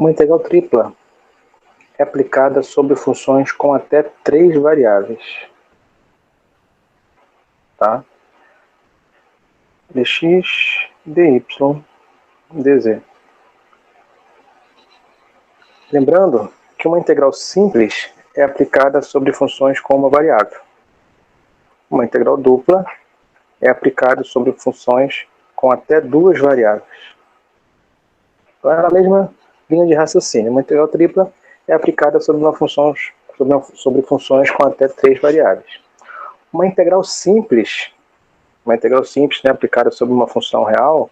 Uma integral tripla é aplicada sobre funções com até 3 variáveis. Tá? dx, dy, dz. Lembrando que uma integral simples é aplicada sobre funções com uma variável. Uma integral dupla é aplicada sobre funções com até 2 variáveis. Então, é a mesma linha de raciocínio. Uma integral tripla é aplicada sobre funções com até 3 variáveis. Uma integral simples é aplicada sobre uma função real.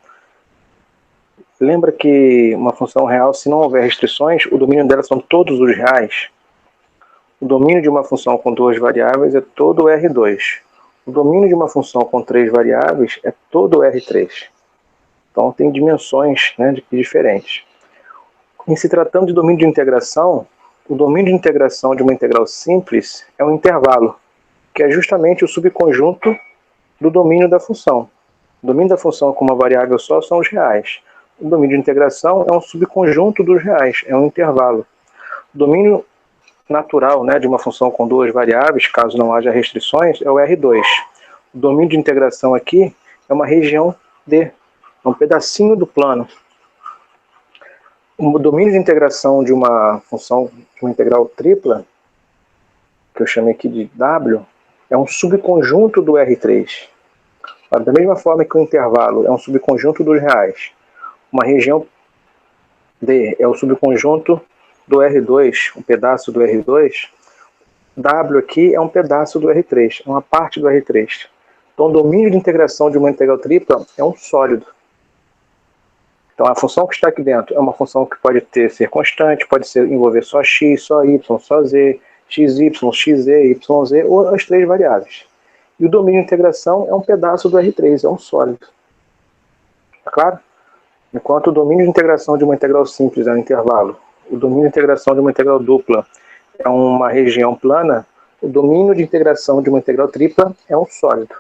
Lembra que uma função real, se não houver restrições, o domínio dela são todos os reais. O domínio de uma função com 2 variáveis é todo o R2. O domínio de uma função com 3 variáveis é todo o R3. Então tem dimensões, né, diferentes. Em se tratando de domínio de integração, o domínio de integração de uma integral simples é um intervalo, que é justamente o subconjunto do domínio da função. O domínio da função com uma variável só são os reais. O domínio de integração é um subconjunto dos reais, é um intervalo. O domínio natural, né, de uma função com 2 variáveis, caso não haja restrições, é o R2. O domínio de integração aqui é uma região D, é um pedacinho do plano. O domínio de integração de uma função, de uma integral tripla, que eu chamei aqui de W, é um subconjunto do R3. Da mesma forma que o intervalo é um subconjunto dos reais, uma região D é o subconjunto do R2, um pedaço do R2, W aqui é um pedaço do R3, é uma parte do R3. Então, o domínio de integração de uma integral tripla é um sólido. Então, a função que está aqui dentro é uma função que pode ser constante, pode envolver só x, só y, só z, xy, xz, yz ou as 3 variáveis. E o domínio de integração é um pedaço do R3, é um sólido. Tá claro? Enquanto o domínio de integração de uma integral simples é um intervalo, o domínio de integração de uma integral dupla é uma região plana, o domínio de integração de uma integral tripla é um sólido.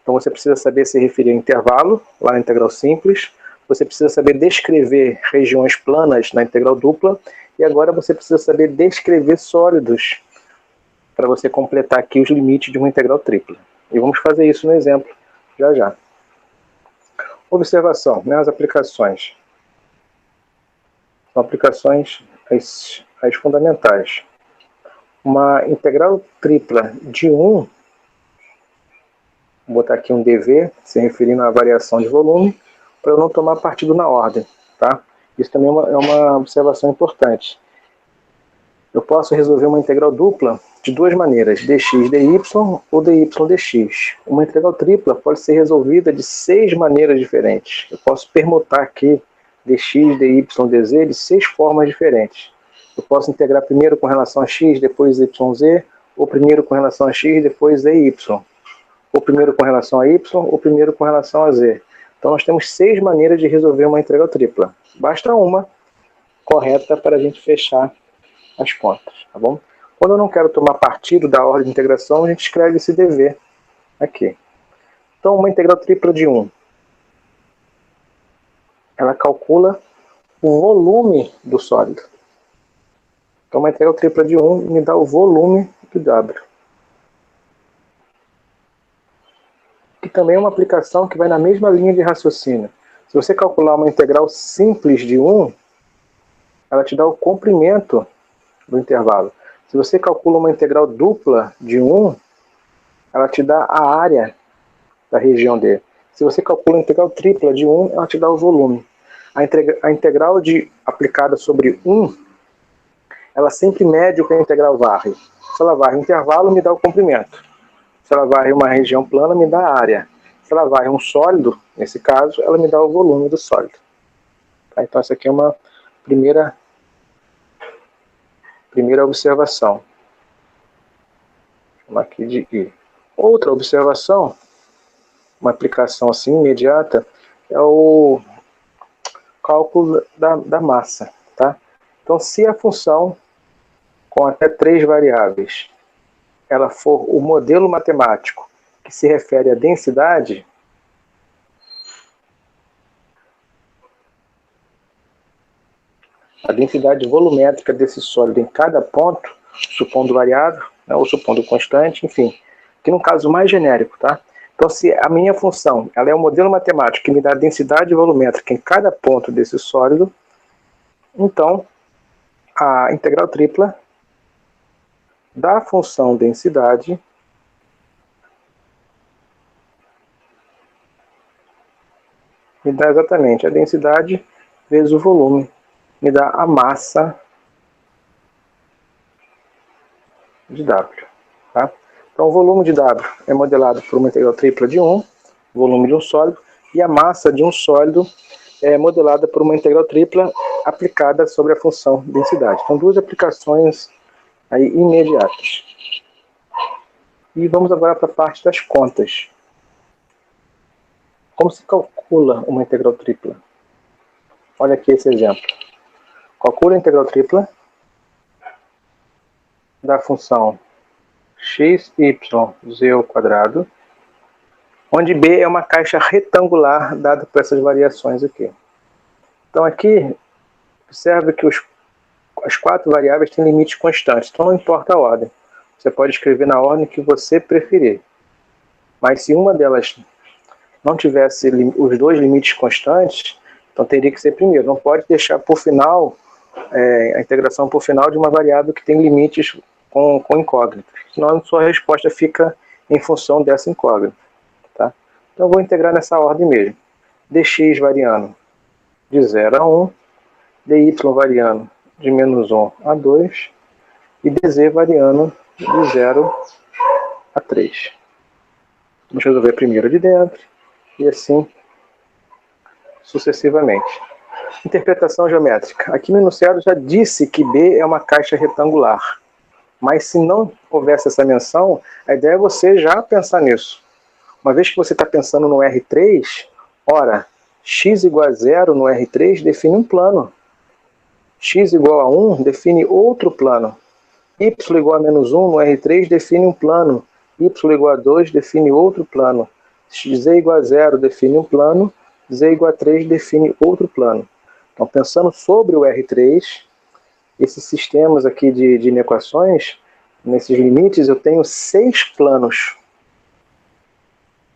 Então você precisa saber se referir a intervalo, lá na integral simples, você precisa saber descrever regiões planas na integral dupla, e agora você precisa saber descrever sólidos para você completar aqui os limites de uma integral tripla. E vamos fazer isso no exemplo já já. Observação, né, as aplicações. São aplicações as fundamentais. Uma integral tripla de 1, vou botar aqui um dv, se referindo à variação de volume, para eu não tomar partido na ordem. Tá? Isso também é uma observação importante. Eu posso resolver uma integral dupla de 2 maneiras, dx dy ou dy dx. Uma integral tripla pode ser resolvida de 6 maneiras diferentes. Eu posso permutar aqui dx, dy, dz de 6 formas diferentes. Eu posso integrar primeiro com relação a x, depois yz, ou primeiro com relação a x, depois dy. Ou primeiro com relação a y, ou primeiro com relação a z. Então nós temos 6 maneiras de resolver uma integral tripla. Basta uma correta para a gente fechar as contas, tá bom? Quando eu não quero tomar partido da ordem de integração, a gente escreve esse dv aqui. Então, uma integral tripla de 1, ela calcula o volume do sólido. Então, uma integral tripla de 1 me dá o volume do W. Que também é uma aplicação que vai na mesma linha de raciocínio. Se você calcular uma integral simples de 1, ela te dá o comprimento do intervalo. Se você calcula uma integral dupla de 1, ela te dá a área da região D. Se você calcula a integral tripla de 1, ela te dá o volume. A integral aplicada sobre 1, ela sempre mede o que a integral varre. Se ela varre o intervalo, me dá o comprimento. Se ela varre uma região plana, me dá a área. Se ela varre um sólido, nesse caso, ela me dá o volume do sólido. Tá? Então essa aqui é uma primeira observação. Vamos aqui de I. Outra observação, uma aplicação assim imediata, é o cálculo da massa. Tá? Então, se a função com até 3 variáveis ela for o modelo matemático que se refere à densidade, a densidade volumétrica desse sólido em cada ponto, supondo variável, né, ou supondo constante, enfim, que no caso mais genérico, tá? Então, se a minha função ela é um modelo matemático que me dá a densidade volumétrica em cada ponto desse sólido, então a integral tripla da função densidade me dá exatamente a densidade vezes o volume, me dá a massa de W. Tá? Então, o volume de W é modelado por uma integral tripla de 1, volume de um sólido, e a massa de um sólido é modelada por uma integral tripla aplicada sobre a função densidade. Então, duas aplicações aí imediatas. E vamos agora para a parte das contas. Como se calcula uma integral tripla? Olha aqui esse exemplo. Calcula a integral tripla da função x, y, z ao quadrado, onde B é uma caixa retangular dada por essas variações aqui. Então aqui, observe que as quatro variáveis têm limites constantes, então não importa a ordem. Você pode escrever na ordem que você preferir. Mas se uma delas não tivesse os dois limites constantes, então teria que ser primeiro. Não pode deixar por final, a integração por final de uma variável que tem limites com incógnitas. Senão a sua resposta fica em função dessa incógnita. Tá? Então eu vou integrar nessa ordem mesmo. dx variando de 0 a 1, dy variando de menos 1 a 2 e dz variando de 0 a 3. Vamos resolver a primeira de dentro e assim sucessivamente. Interpretação geométrica. Aqui no enunciado já disse que B é uma caixa retangular. Mas se não houvesse essa menção, a ideia é você já pensar nisso. Uma vez que você está pensando no R3, ora, x igual a 0 no R3 define um plano. X igual a 1 define outro plano. Y igual a menos 1 no R3 define um plano. Y igual a 2 define outro plano. Z igual a 0 define um plano. Z igual a 3 define outro plano. Então, pensando sobre o R3, esses sistemas aqui de inequações, nesses limites, eu tenho 6 planos.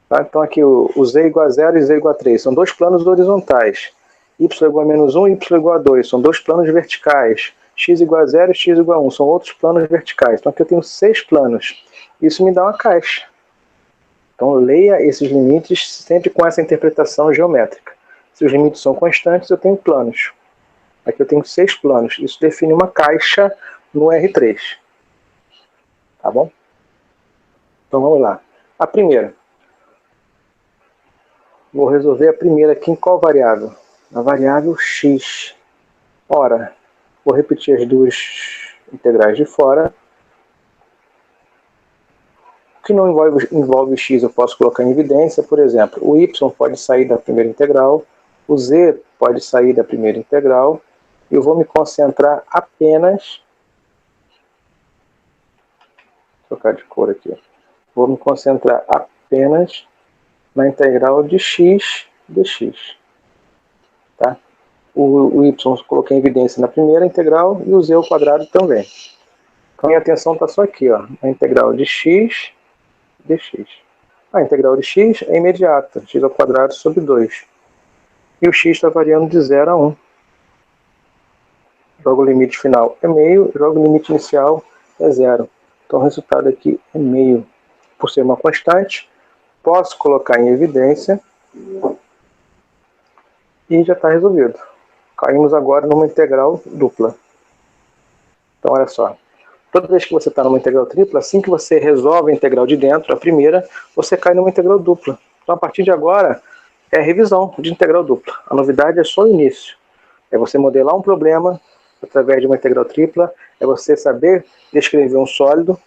Tá? Então, aqui o Z igual a 0 e Z igual a 3 são dois planos horizontais. Y igual a menos 1 e Y igual a 2 são dois planos verticais. X igual a 0 e X igual a 1 são outros planos verticais. Então, aqui eu tenho 6 planos. Isso me dá uma caixa. Então, leia esses limites sempre com essa interpretação geométrica. Se os limites são constantes, eu tenho planos. Aqui eu tenho 6 planos. Isso define uma caixa no R3. Tá bom? Então vamos lá. A primeira. Vou resolver a primeira aqui em qual variável? Na variável x. Ora, vou repetir as duas integrais de fora. O que não envolve x eu posso colocar em evidência. Por exemplo, o y pode sair da primeira integral, o z pode sair da primeira integral. Eu vou me concentrar apenas... Vou trocar de cor aqui. Vou me concentrar apenas na integral de x dx. Tá? O y eu coloquei em evidência na primeira integral e o z ao quadrado também. Então minha atenção está só aqui, ó, na integral de x dx. A integral de x é imediata, x ao quadrado sobre 2. E o x está variando de 0 a 1. Jogo o limite final é meio, jogo o limite inicial é 0. Então o resultado aqui é meio. Por ser uma constante, posso colocar em evidência e já está resolvido. Caímos agora numa integral dupla. Então olha só, toda vez que você está numa integral tripla, assim que você resolve a integral de dentro, a primeira, você cai numa integral dupla. Então a partir de agora é revisão de integral dupla. A novidade é só o início. É você modelar um problema através de uma integral tripla, é você saber descrever um sólido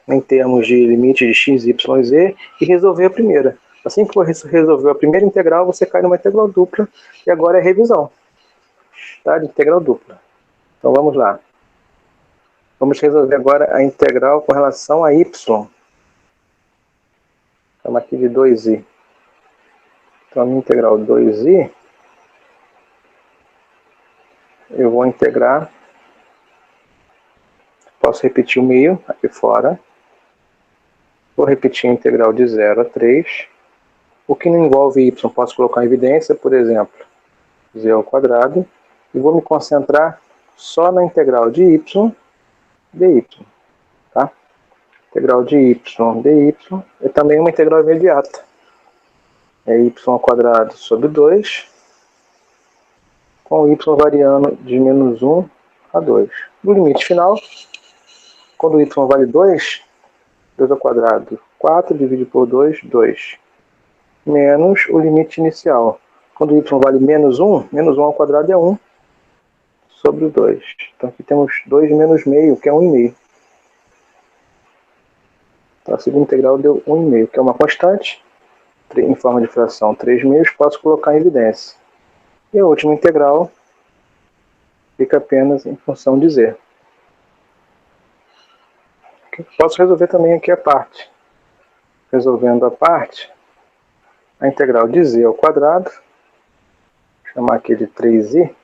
em termos de limite de x, y e z e resolver a primeira. Assim que você resolveu a primeira integral, você cai numa integral dupla e agora é revisão, tá? De integral dupla. Então vamos lá. Vamos resolver agora a integral com relação a y. Chama aqui de 2i. Então a minha integral 2i eu vou integrar, posso repetir o meio aqui fora, vou repetir a integral de 0 a 3, o que não envolve y posso colocar em evidência, por exemplo, z ao quadrado, e vou me concentrar só na integral de y dy, tá? Integral de y dy é também uma integral imediata, é y ao quadrado sobre 2, com y variando de menos 1 a 2. No limite final, quando y vale 2, 2 ao quadrado, 4 dividido por 2, 2. Menos o limite inicial. Quando y vale menos 1 ao quadrado é 1 sobre 2. Então aqui temos 2 menos meio, que é 1,5. Então a segunda integral deu 1,5, que é uma constante, em forma de fração 3 meios, posso colocar em evidência. E a última integral fica apenas em função de z. Posso resolver também aqui a parte. Resolvendo a parte, a integral de z ao quadrado, vou chamar aqui de 3i,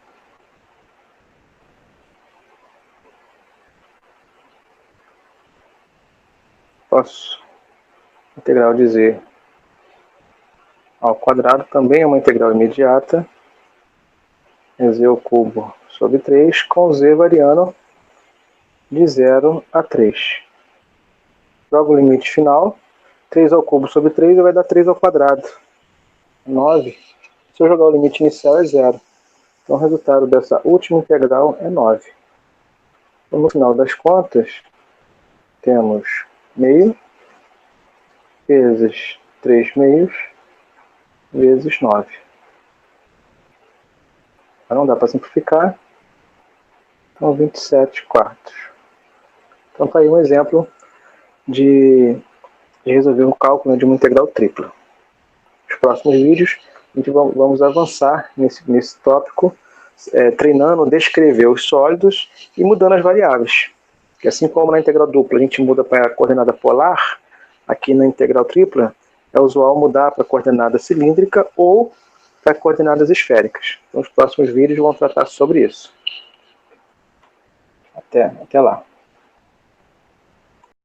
posso, integral de z ao quadrado também é uma integral imediata, é z ao cubo sobre 3, com z variando de 0 a 3. Jogo o limite final, 3 ao cubo sobre 3 vai dar 3 ao quadrado, 9. Se eu jogar o limite inicial é 0. Então o resultado dessa última integral é 9. Então, no final das contas, temos meio vezes 3 meios vezes 9. Mas não dá para simplificar. Então 27 quartos. Então está aí um exemplo de resolver um cálculo de uma integral tripla. Nos próximos vídeos, a gente vamos avançar nesse tópico, treinando, descrever os sólidos e mudando as variáveis. Que assim como na integral dupla a gente muda para a coordenada polar, aqui na integral tripla é usual mudar para a coordenada cilíndrica ou para coordenadas esféricas. Então os próximos vídeos vão tratar sobre isso. Até lá.